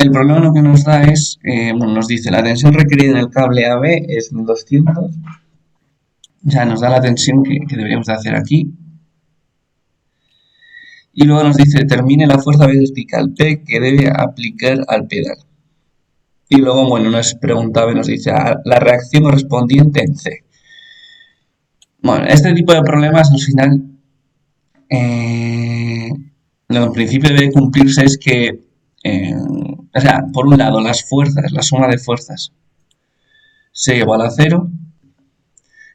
El problema lo que nos da es, bueno, nos dice la tensión requerida en el cable AB es 1200, o sea, nos da la tensión que deberíamos de hacer aquí. Y luego nos dice, determine la fuerza vertical P que debe aplicar al pedal. Y luego, bueno, nos preguntaba y nos dice, la reacción correspondiente en C. Bueno, este tipo de problemas al final, eh, lo que en principio debe cumplirse es que, o sea, por un lado, las fuerzas, la suma de fuerzas, sea igual a cero.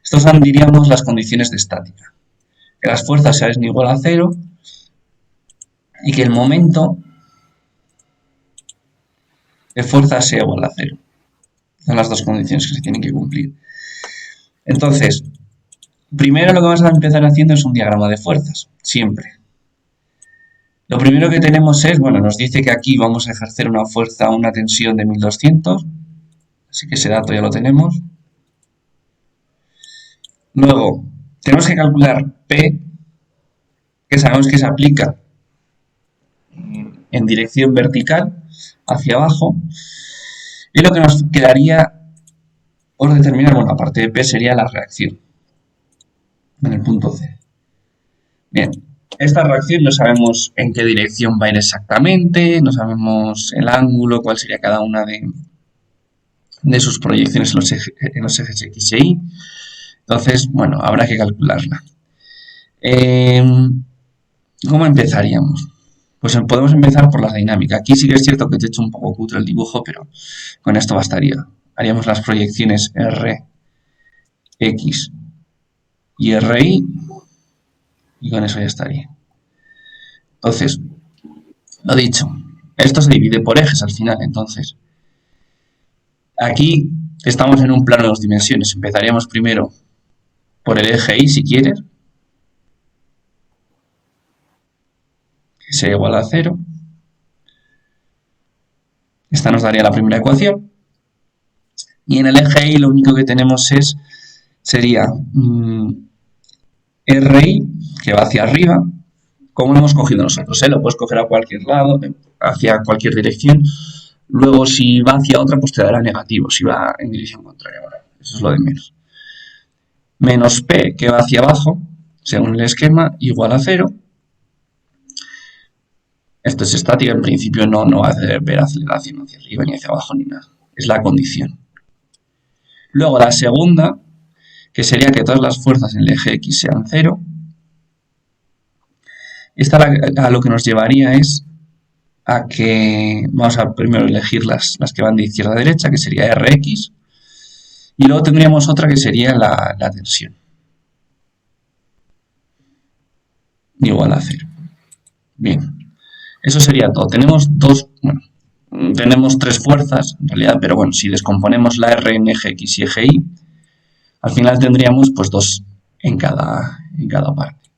Estos son, diríamos, las condiciones de estática. Que las fuerzas sean igual a cero y que el momento de fuerza sea igual a cero. Son las dos condiciones que se tienen que cumplir. Entonces, primero lo que vamos a empezar haciendo es un diagrama de fuerzas, siempre. Lo primero que tenemos es, bueno, nos dice que aquí vamos a ejercer una fuerza, una tensión de 1200, así que ese dato ya lo tenemos. Luego, tenemos que calcular P, que sabemos que se aplica en dirección vertical, hacia abajo. Y lo que nos quedaría por determinar, bueno, aparte de P sería la reacción, en el punto C. Bien, esta reacción no sabemos en qué dirección va a ir exactamente, no sabemos el ángulo, cuál sería cada una de sus proyecciones en los ejes X y Y. Entonces, bueno, habrá que calcularla. ¿Cómo empezaríamos? Pues podemos empezar por la dinámica. Aquí sí que es cierto que te he hecho un poco cutre el dibujo, pero con esto bastaría. Haríamos las proyecciones R, X y RY y con eso ya estaría. Entonces, lo dicho, esto se divide por ejes al final, entonces aquí estamos en un plano de dos dimensiones. Empezaríamos primero por el eje Y si quieres, que sea igual a 0. Esta nos daría la primera ecuación. Y en el eje Y lo único que tenemos sería RI, que va hacia arriba, como lo hemos cogido nosotros, lo puedes coger a cualquier lado, hacia cualquier dirección. Luego, si va hacia otra, pues te dará negativo, si va en dirección contraria. Bueno, eso es lo de menos. Menos P, que va hacia abajo, según el esquema, igual a 0. Esto es estática, en principio no va a haber aceleración hacia arriba, ni hacia abajo, ni nada. Es la condición. Luego, la segunda, que sería que todas las fuerzas en el eje X sean 0. Esta a lo que nos llevaría es a que vamos a primero elegir las que van de izquierda a derecha, que sería Rx, y luego tendríamos otra que sería la tensión, igual a 0. Bien, eso sería todo. Tenemos tenemos tres fuerzas en realidad, pero bueno, si descomponemos la R en eje X y eje Y, al final tendríamos pues dos en cada parte,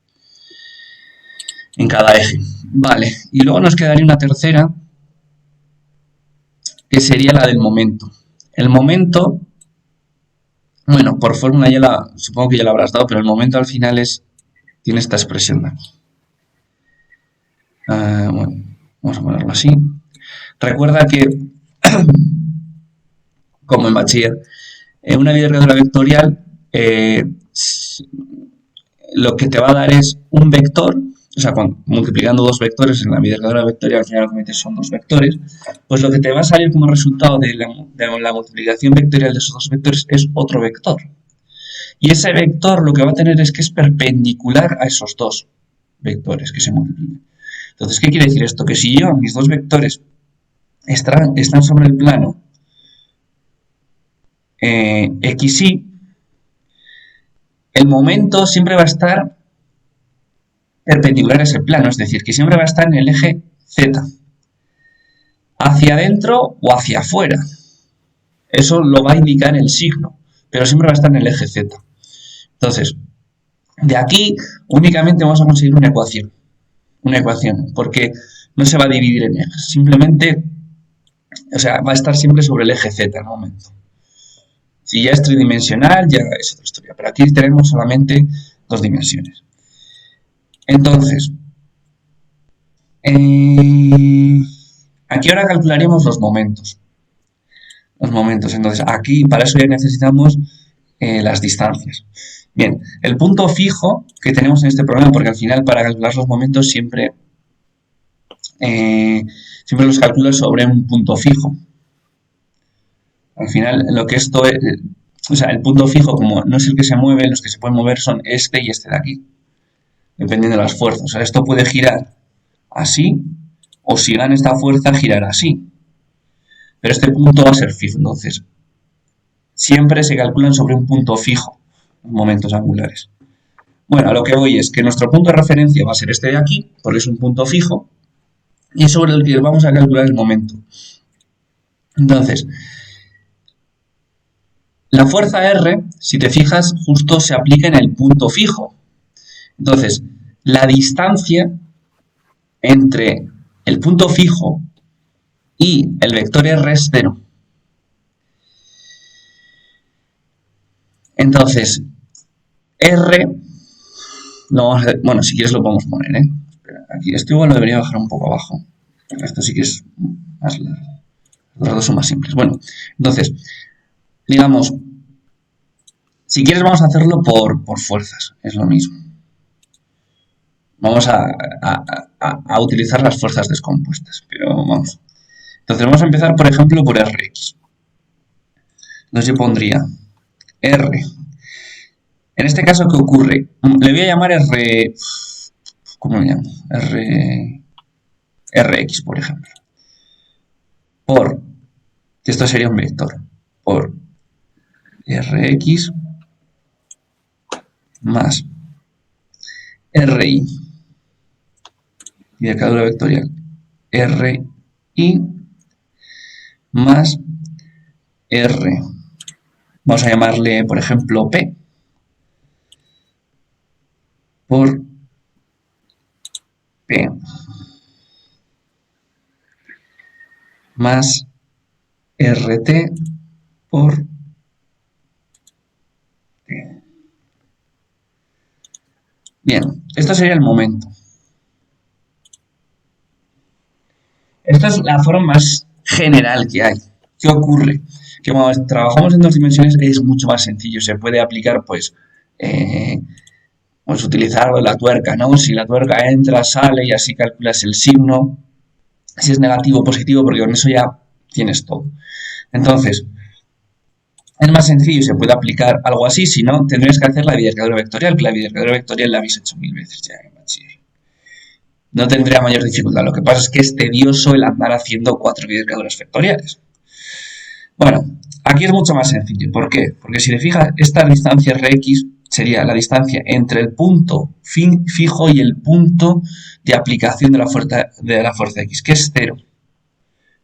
en cada eje. Vale, y luego nos quedaría una tercera, que sería la del momento. El momento, bueno, por fórmula supongo que ya la habrás dado, pero el momento al final tiene esta expresión de aquí. Bueno, vamos a ponerlo así. Recuerda que, como en bachiller, en una biderredora vectorial, lo que te va a dar es un vector, o sea, multiplicando dos vectores en la biderredora vectorial, al final son dos vectores, pues lo que te va a salir como resultado de la multiplicación vectorial de esos dos vectores es otro vector. Y ese vector lo que va a tener es que es perpendicular a esos dos vectores que se multiplican. Entonces, ¿qué quiere decir esto? Que si yo, mis dos vectores están sobre el plano XY, el momento siempre va a estar perpendicular a ese plano, es decir, que siempre va a estar en el eje Z, hacia adentro o hacia afuera. Eso lo va a indicar el signo, pero siempre va a estar en el eje Z. Entonces, de aquí únicamente vamos a conseguir una ecuación, porque no se va a dividir en ejes, simplemente, o sea, va a estar siempre sobre el eje Z en el momento. Si ya es tridimensional, ya es otra historia, pero aquí tenemos solamente dos dimensiones. Entonces, Aquí ahora calcularemos los momentos. Entonces, aquí para eso ya necesitamos las distancias. Bien, el punto fijo que tenemos en este problema, porque al final para calcular los momentos siempre los calculas sobre un punto fijo. Al final, lo que esto es, o sea, el punto fijo, como no es el que se mueve, los que se pueden mover son este y este de aquí, dependiendo de las fuerzas. O sea, esto puede girar así, o si gana esta fuerza, girará así. Pero este punto va a ser fijo, entonces siempre se calculan sobre un punto fijo los momentos angulares. Bueno, a lo que voy es que nuestro punto de referencia va a ser este de aquí, porque es un punto fijo, y es sobre el que vamos a calcular el momento. Entonces, la fuerza R, si te fijas, justo se aplica en el punto fijo. Entonces, la distancia entre el punto fijo y el vector R es 0. Entonces, R, bueno, si quieres lo podemos poner, ¿eh? Espera, aquí esto igual lo debería bajar un poco abajo, porque esto sí que es más largo. Los dos son más simples. Bueno, entonces, digamos, si quieres vamos a hacerlo por fuerzas, es lo mismo. Vamos a utilizar las fuerzas descompuestas, pero vamos. Entonces vamos a empezar, por ejemplo, por Rx. Entonces yo pondría R. En este caso, ¿qué ocurre? Le voy a llamar R... ¿Cómo le llamo? Rx, por ejemplo. Por... Esto sería un vector. Por Rx más Ri. Indicadura vectorial. Ri más R. Vamos a llamarle, por ejemplo, P. Por P. Más RT por T. Bien, esto sería el momento. Esta es la forma más general que hay. ¿Qué ocurre? Que cuando trabajamos en dos dimensiones es mucho más sencillo. Se puede aplicar, pues utilizar la tuerca, ¿no? Si la tuerca entra, sale y así calculas el signo, si es negativo o positivo, porque con eso ya tienes todo. Entonces, es más sencillo y se puede aplicar algo así. Si no, tendrías que hacer la bidercadura vectorial, que la bidercadura vectorial la habéis hecho 1000 veces ya en bachiller. No tendría mayor dificultad. Lo que pasa es que es tedioso el andar haciendo 4 bidercaduras vectoriales. Bueno, aquí es mucho más sencillo. ¿Por qué? Porque si te fijas, esta distancia Rx sería la distancia entre el punto fijo y el punto de aplicación de la fuerza X, que es 0.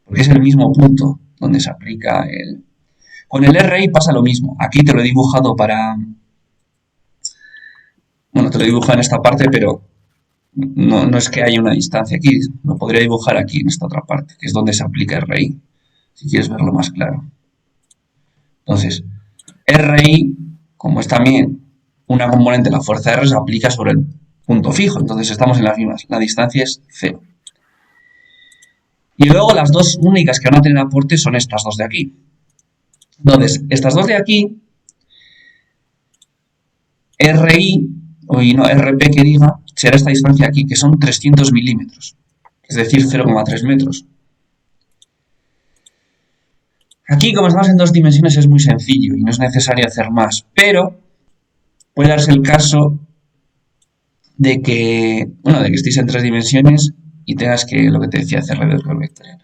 Porque es el mismo punto donde se aplica el... Con el RI pasa lo mismo. Aquí te lo he dibujado para... Bueno, te lo he dibujado en esta parte, pero no es que haya una distancia aquí. Lo podría dibujar aquí, en esta otra parte, que es donde se aplica RI. Si quieres verlo más claro. Entonces, RI, como es también una componente de la fuerza R, se aplica sobre el punto fijo. Entonces estamos en las mismas. La distancia es 0. Y luego las dos únicas que van a tener aporte son estas dos de aquí. Entonces, estas dos de aquí, RP que diga, será esta distancia aquí, que son 300 milímetros. Es decir, 0,3 metros. Aquí, como estamos en dos dimensiones, es muy sencillo y no es necesario hacer más. Pero puede darse el caso de que, estéis en 3 dimensiones y tengas que, lo que te decía, hacer redes vectorial.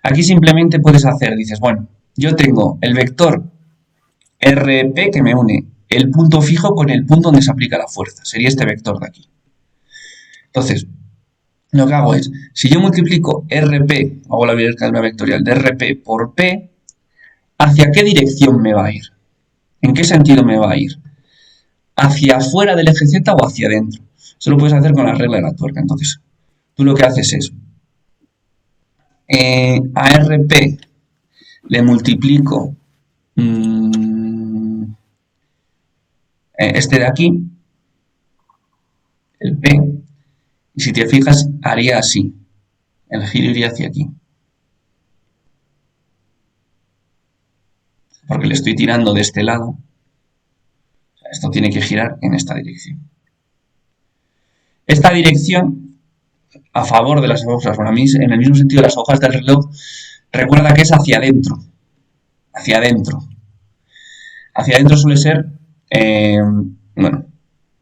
Aquí simplemente puedes hacer, dices, bueno, yo tengo el vector RP que me une el punto fijo con el punto donde se aplica la fuerza. Sería este vector de aquí. Entonces, lo que hago es, si yo multiplico RP, hago la bidercadura vectorial de RP por P, ¿hacia qué dirección me va a ir? ¿En qué sentido me va a ir? ¿Hacia afuera del eje Z o hacia adentro? Eso lo puedes hacer con la regla de la tuerca. Entonces, tú lo que haces es, a RP le multiplico este de aquí, el P, y si te fijas, haría así. El giro iría hacia aquí. porque le estoy tirando de este lado. Esto tiene que girar en esta dirección. Esta dirección, a favor de las agujas, bueno, a mí en el mismo sentido de las agujas del reloj, recuerda que es hacia adentro. Hacia adentro. Hacia adentro suele ser, bueno,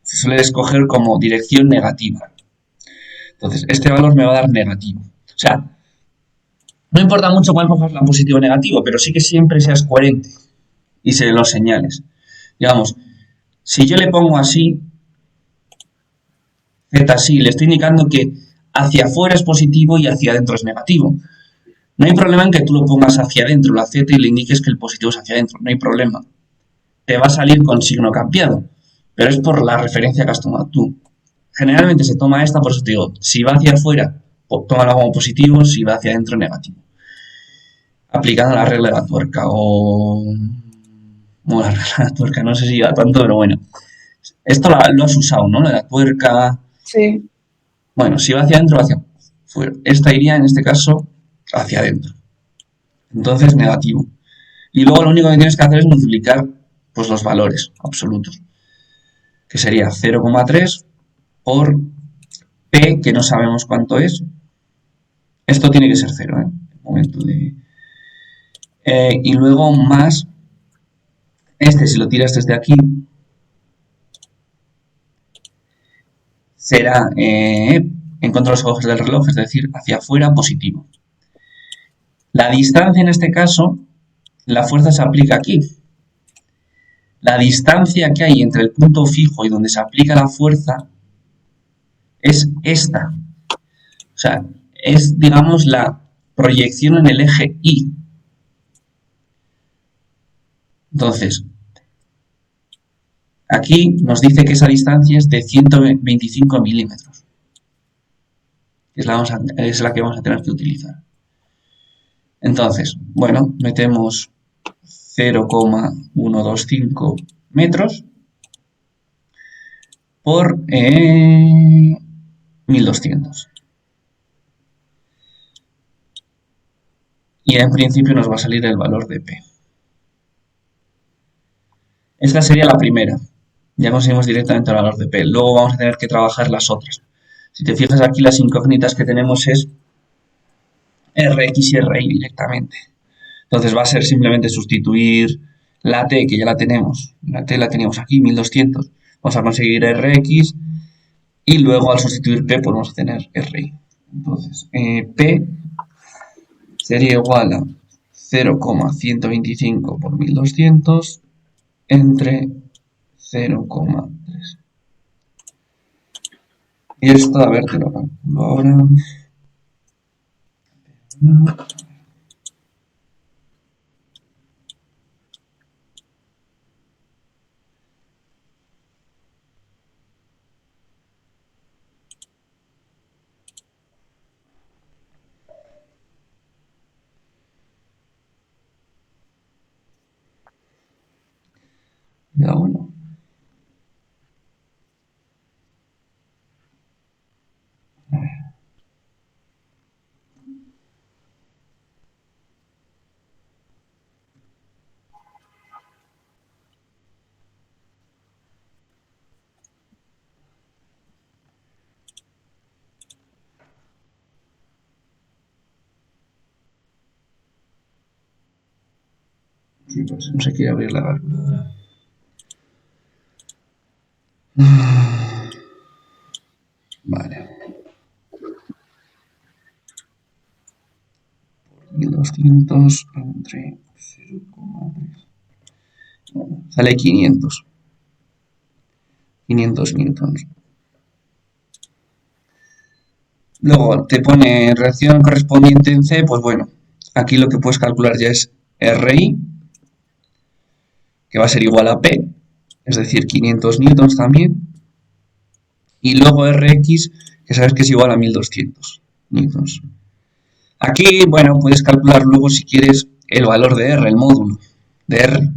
se suele escoger como dirección negativa. Entonces, este valor me va a dar negativo. O sea, no importa mucho cuál cojas la positivo o negativo, pero sí que siempre seas coherente y se los señales. Digamos, si yo le pongo así, Z así, le estoy indicando que hacia afuera es positivo y hacia adentro es negativo. No hay problema en que tú lo pongas hacia adentro, la Z, y le indiques que el positivo es hacia adentro. No hay problema. Te va a salir con signo cambiado, pero es por la referencia que has tomado tú. Generalmente se toma esta, por eso te digo, si va hacia afuera, tómala como positivo, si va hacia adentro, negativo. Aplicando la regla de la tuerca o... Bueno, la regla de la tuerca, no sé si va tanto, pero bueno. Esto lo has usado, ¿no? La de la tuerca... Sí. Bueno, si va hacia adentro, va hacia afuera. Esta iría, en este caso, hacia adentro. Entonces, negativo. Y luego lo único que tienes que hacer es multiplicar pues, los valores absolutos. Que sería 0,3 por P, que no sabemos cuánto es. Esto tiene que ser 0, ¿eh? Momento de... y luego más... Este, si lo tiras desde aquí, será en contra de los agujeros del reloj, es decir, hacia afuera positivo. La distancia en este caso, la fuerza se aplica aquí. La distancia que hay entre el punto fijo y donde se aplica la fuerza es esta. O sea, es, digamos, la proyección en el eje Y. Entonces, aquí nos dice que esa distancia es de 125 milímetros. Es la que vamos a tener que utilizar. Entonces, bueno, metemos 0,125 metros por 1200. Y en principio nos va a salir el valor de P. Esta sería la primera. Ya conseguimos directamente el valor de P. Luego vamos a tener que trabajar las otras. Si te fijas aquí, las incógnitas que tenemos es Rx y Ri directamente. Entonces va a ser simplemente sustituir la T, que ya la tenemos. La T la teníamos aquí, 1200. Vamos a conseguir Rx y luego al sustituir P pues vamos a tener Ri. Entonces, P sería igual a 0,125 por 1200 entre 0,3. Y esto, a ver, te lo calculo ahora. Ya, bueno. A ver. Sí, pues no se quiere abrir la calculadora. Vale. 1200 entre 0,3. Bueno, sale 500. 500 newtons. Luego te pone reacción correspondiente en C, pues bueno, aquí lo que puedes calcular ya es RI, que va a ser igual a P, es decir, 500 newtons también, y luego Rx, que sabes que es igual a 1200 newtons. Aquí, bueno, puedes calcular luego si quieres el valor de R, el módulo de R.